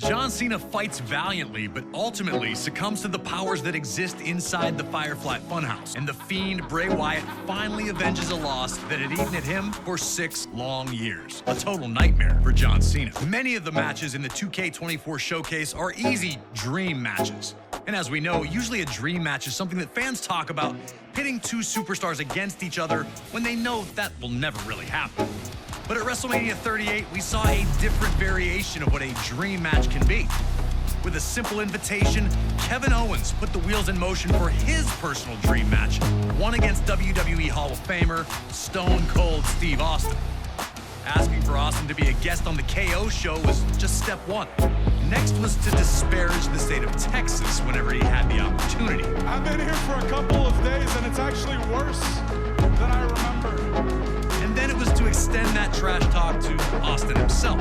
John Cena fights valiantly, but ultimately succumbs to the powers that exist inside the Firefly Funhouse. And the Fiend, Bray Wyatt, finally avenges a loss that had eaten at him for 6 long years. A total nightmare for John Cena. Many of the matches in the 2K24 Showcase are easy dream matches. And as we know, usually a dream match is something that fans talk about, pitting 2 superstars against each other when they know that will never really happen. But at WrestleMania 38, we saw a different variation of what a dream match can be. With a simple invitation, Kevin Owens put the wheels in motion for his personal dream match, one against WWE Hall of Famer, Stone Cold Steve Austin. Asking for Austin to be a guest on the KO show was just step 1. Next was to disparage the state of Texas whenever he had the opportunity. I've been here for a couple of days and it's actually worse than I remember. And then it was to extend that trash talk to Austin himself.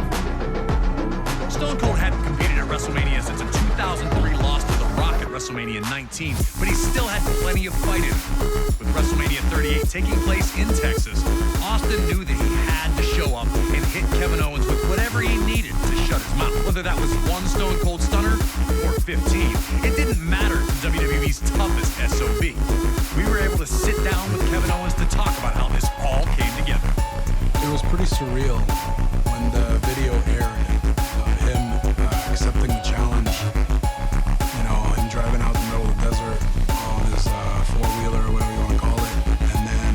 Stone Cold hadn't competed at WrestleMania since a 2003 loss to The Rock at WrestleMania 19, but he still had plenty of fight in him. With WrestleMania 38 taking place in Texas, Austin knew that he had to show up and hit Kevin Owens with whatever he needed to shut his mouth. Whether that was 1 Stone Cold Stunner or 15, it didn't matter to WWE's toughest SOB. We were able to sit down with Kevin Owens to talk about how this all came together. It was pretty surreal when the video aired of him accepting the challenge. You know, him driving out in the middle of the desert on his four-wheeler or whatever you want to call it, and then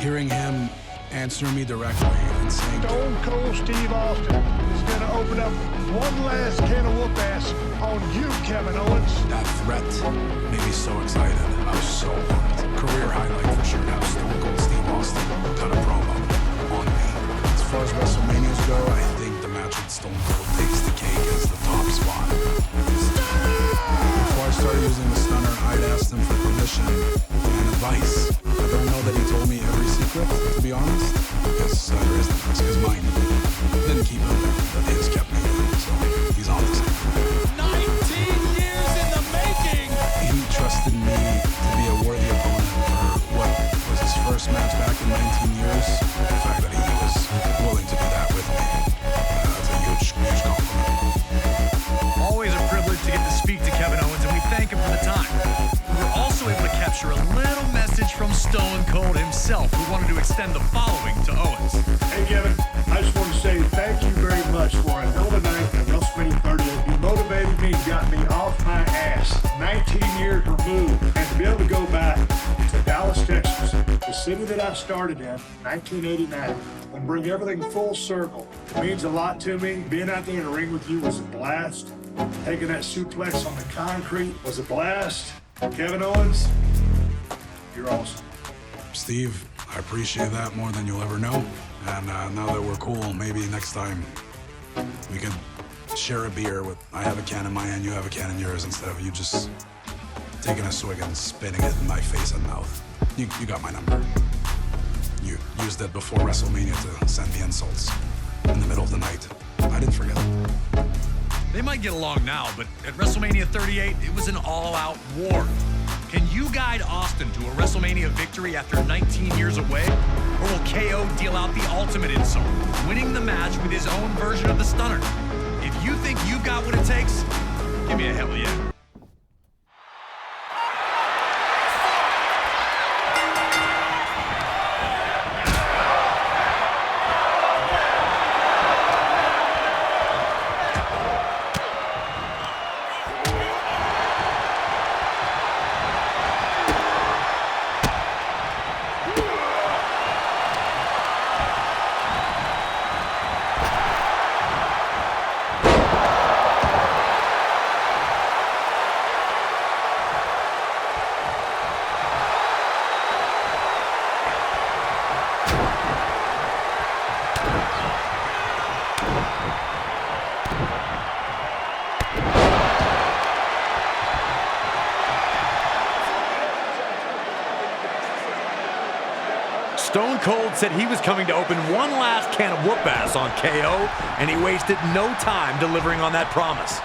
hearing him answer me directly and saying, Stone Cold Steve Austin is going to open up one last can of whoop-ass on you, Kevin Owens. That threat made me so excited. I was so pumped. Career highlight for sure to have Stone Cold Steve Austin cut a promo on me. As far as WrestleManias go, I think the match with Stone Cold takes the cake as the top spot. Before I started using the stunner, I'd asked him for permission and advice. I don't know that he told me every secret, to be honest, because there is the risk, because mine didn't keep him there, but his kept me there, so he's on to something. 19 years in the making! He trusted me to be a worthy opponent for what was his first match back in 19 years. The fact that he was willing to do that with me, that's a huge, huge compliment. Always a privilege to get to speak to Kevin Owens, and we thank him for the time. We were also able to capture a little message from Stone Cold himself, who wanted to extend the following to Owens. Hey, Kevin, I just want to say thank you very much for a hell of a night at WrestleMania 38. You motivated me and got me off my ass 19 years removed. And to be able to go back to Dallas, Texas, the city that I started in 1989, and bring everything full circle. It means a lot to me. Being out there in the ring with you was a blast. Taking that suplex on the concrete was a blast. Kevin Owens, you're awesome. Steve, I appreciate that more than you'll ever know. And now that we're cool, maybe next time we could share a beer with, I have a can in my hand, you have a can in yours, instead of you just taking a swig and spitting it in my face and mouth. You got my number. You used it before WrestleMania to send me insults in the middle of the night. I didn't forget it. They might get along now, but at WrestleMania 38, it was an all-out war. Can you guide Austin to a WrestleMania victory after 19 years away? Or will KO deal out the ultimate insult, winning the match with his own version of the stunner? If you think you've got what it takes, give me a hell yeah. Stone Cold said he was coming to open one last can of whoop-ass on KO, and he wasted no time delivering on that promise.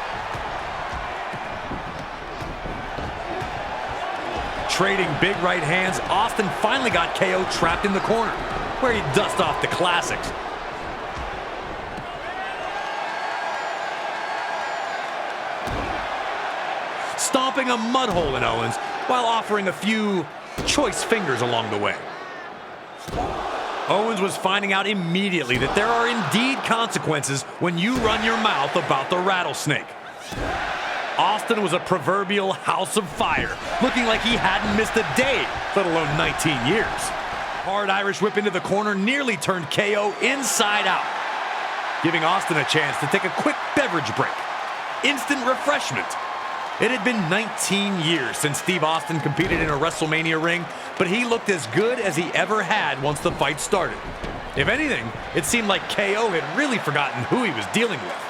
Trading big right hands, Austin finally got KO trapped in the corner, where he'd dust off the classics. stomping a mud hole in Owens while offering a few choice fingers along the way. Owens was finding out immediately that there are indeed consequences when you run your mouth about the rattlesnake. Austin was a proverbial house of fire, looking like he hadn't missed a day, let alone 19 years. Hard Irish whip into the corner nearly turned KO inside out, giving Austin a chance to take a quick beverage break. Instant refreshment. It had been 19 years since Steve Austin competed in a WrestleMania ring, but he looked as good as he ever had once the fight started. If anything, it seemed like KO had really forgotten who he was dealing with.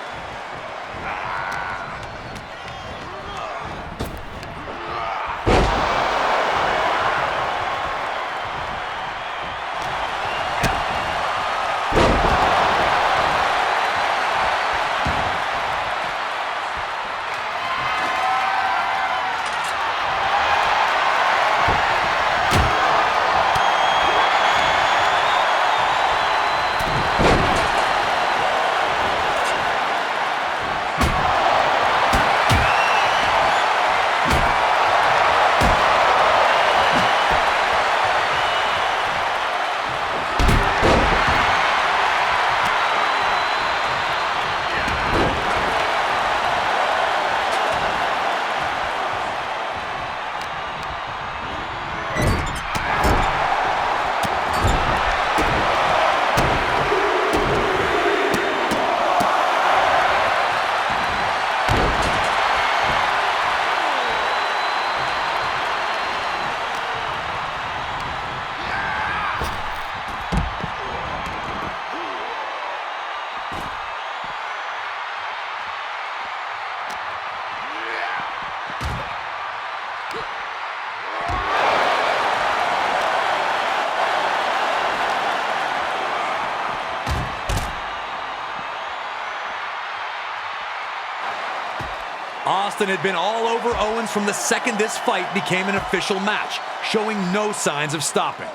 Austin had been all over Owens from the second this fight became an official match, showing no signs of stopping.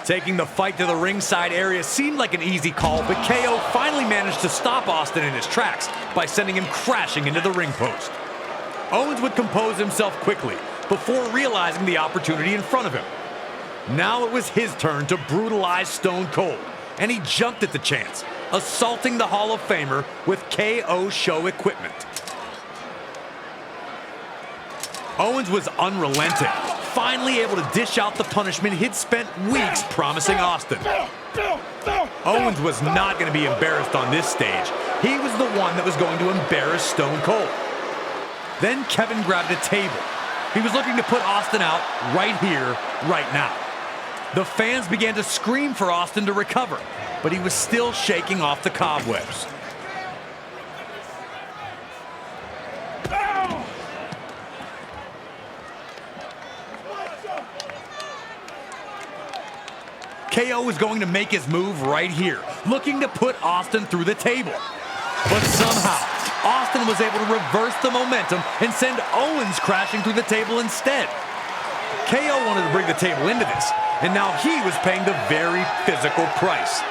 Taking the fight to the ringside area seemed like an easy call, but KO finally managed to stop Austin in his tracks by sending him crashing into the ring post. Owens would compose himself quickly before realizing the opportunity in front of him. Now it was his turn to brutalize Stone Cold, and he jumped at the chance, assaulting the Hall of Famer with KO show equipment. Owens was unrelenting, finally able to dish out the punishment he'd spent weeks promising Austin. Owens was not going to be embarrassed on this stage. He was the one that was going to embarrass Stone Cold. Then Kevin grabbed a table. He was looking to put Austin out right here, right now. The fans began to scream for Austin to recover, but he was still shaking off the cobwebs. KO was going to make his move right here, looking to put Austin through the table. But somehow, Austin was able to reverse the momentum and send Owens crashing through the table instead. KO wanted to bring the table into this, and now he was paying the very physical price.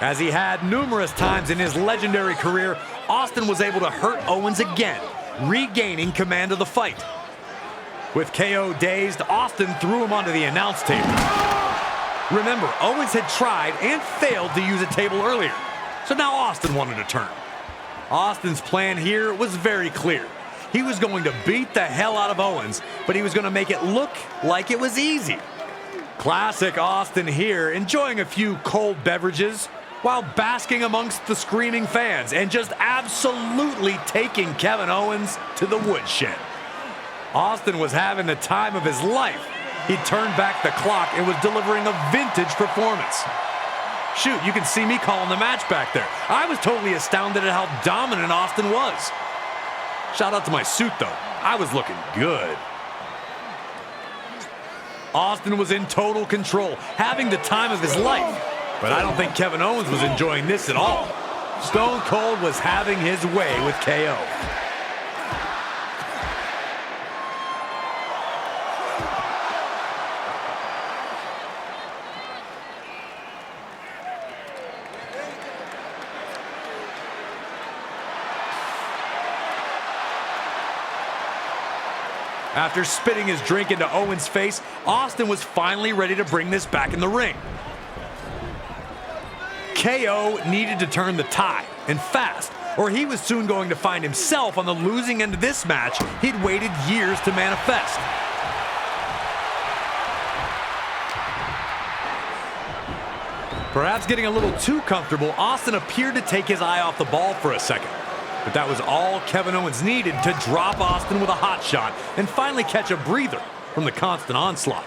As he had numerous times in his legendary career, Austin was able to hurt Owens again, regaining command of the fight. With KO dazed, Austin threw him onto the announce table. Remember, Owens had tried and failed to use a table earlier, so now Austin wanted to turn. Austin's plan here was very clear. He was going to beat the hell out of Owens, but he was going to make it look like it was easy. Classic Austin here, enjoying a few cold beverages while basking amongst the screaming fans and just absolutely taking Kevin Owens to the woodshed. Austin was having the time of his life. He turned back the clock and was delivering a vintage performance. Shoot, you can see me calling the match back there. I was totally astounded at how dominant Austin was. Shout out to my suit, though. I was looking good. Austin was in total control, having the time of his life. But I don't think Kevin Owens was enjoying this at all. Stone Cold was having his way with KO. After spitting his drink into Owens' face, Austin was finally ready to bring this back in the ring. KO needed to turn the tide, and fast, or he was soon going to find himself on the losing end of this match he'd waited years to manifest. Perhaps getting a little too comfortable, Austin appeared to take his eye off the ball for a second. But that was all Kevin Owens needed to drop Austin with a hot shot and finally catch a breather from the constant onslaught.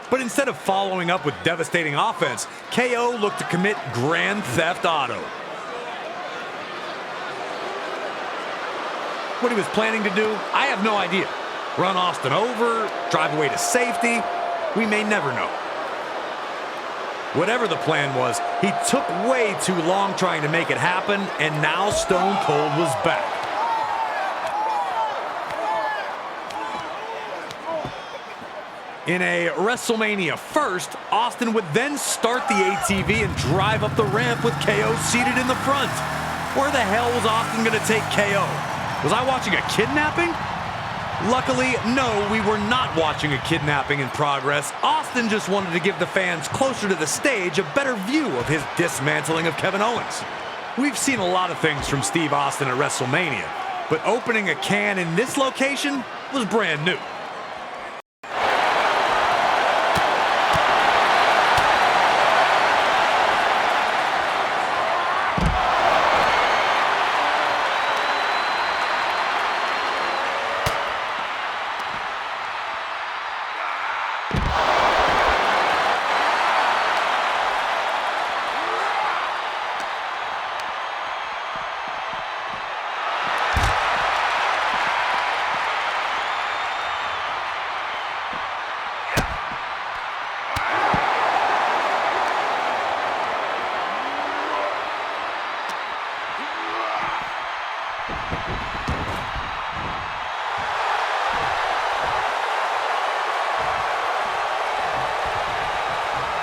But instead of following up with devastating offense, KO looked to commit Grand Theft Auto. What he was planning to do, I have no idea. Run Austin over, drive away to safety, we may never know. Whatever the plan was, he took way too long trying to make it happen, and now Stone Cold was back. In a WrestleMania first, Austin would then start the ATV and drive up the ramp with KO seated in the front. Where the hell was Austin going to take KO? Was I watching a kidnapping? Luckily, no, we were not watching a kidnapping in progress. Austin just wanted to give the fans closer to the stage a better view of his dismantling of Kevin Owens. We've seen a lot of things from Steve Austin at WrestleMania, but opening a can in this location was brand new.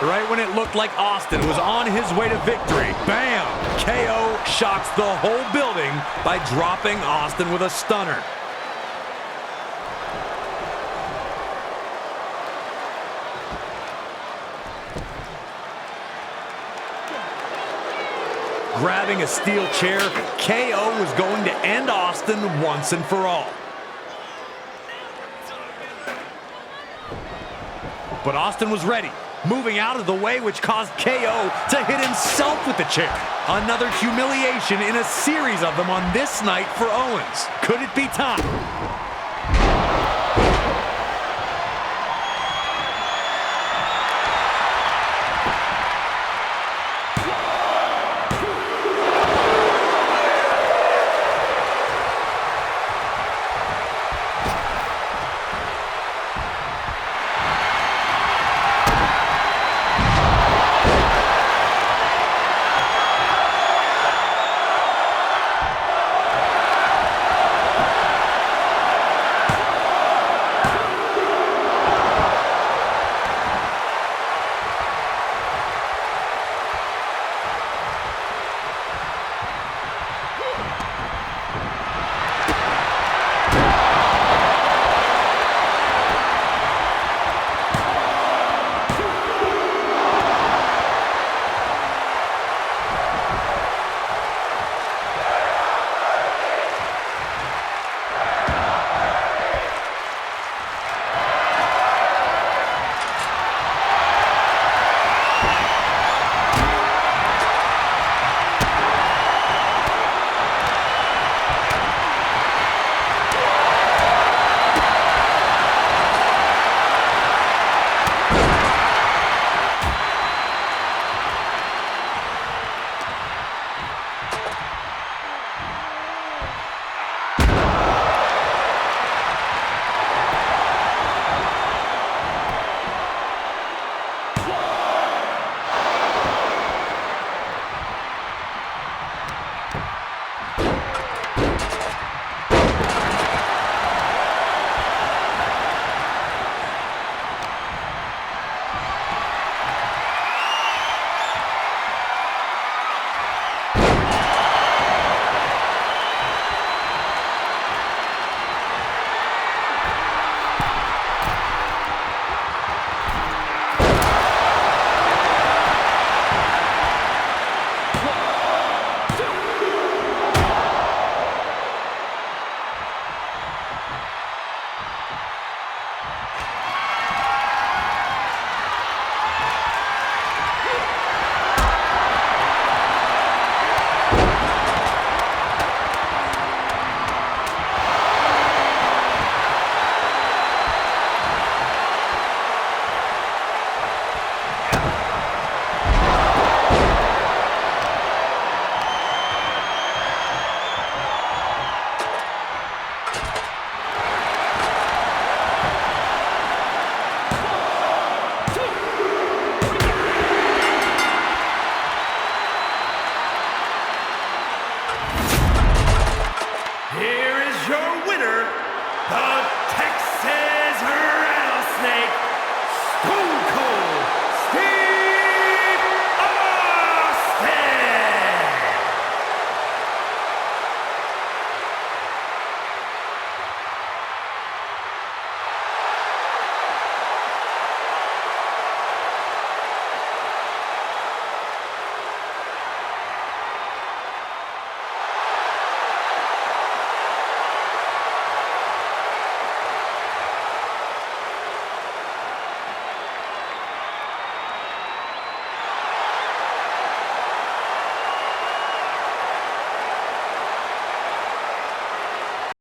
Right when it looked like Austin was on his way to victory, bam! KO shocks the whole building by dropping Austin with a stunner. Grabbing a steel chair, KO was going to end Austin once and for all. But Austin was ready, moving out of the way, which caused KO to hit himself with the chair. Another humiliation in a series of them on this night for Owens. Could it be time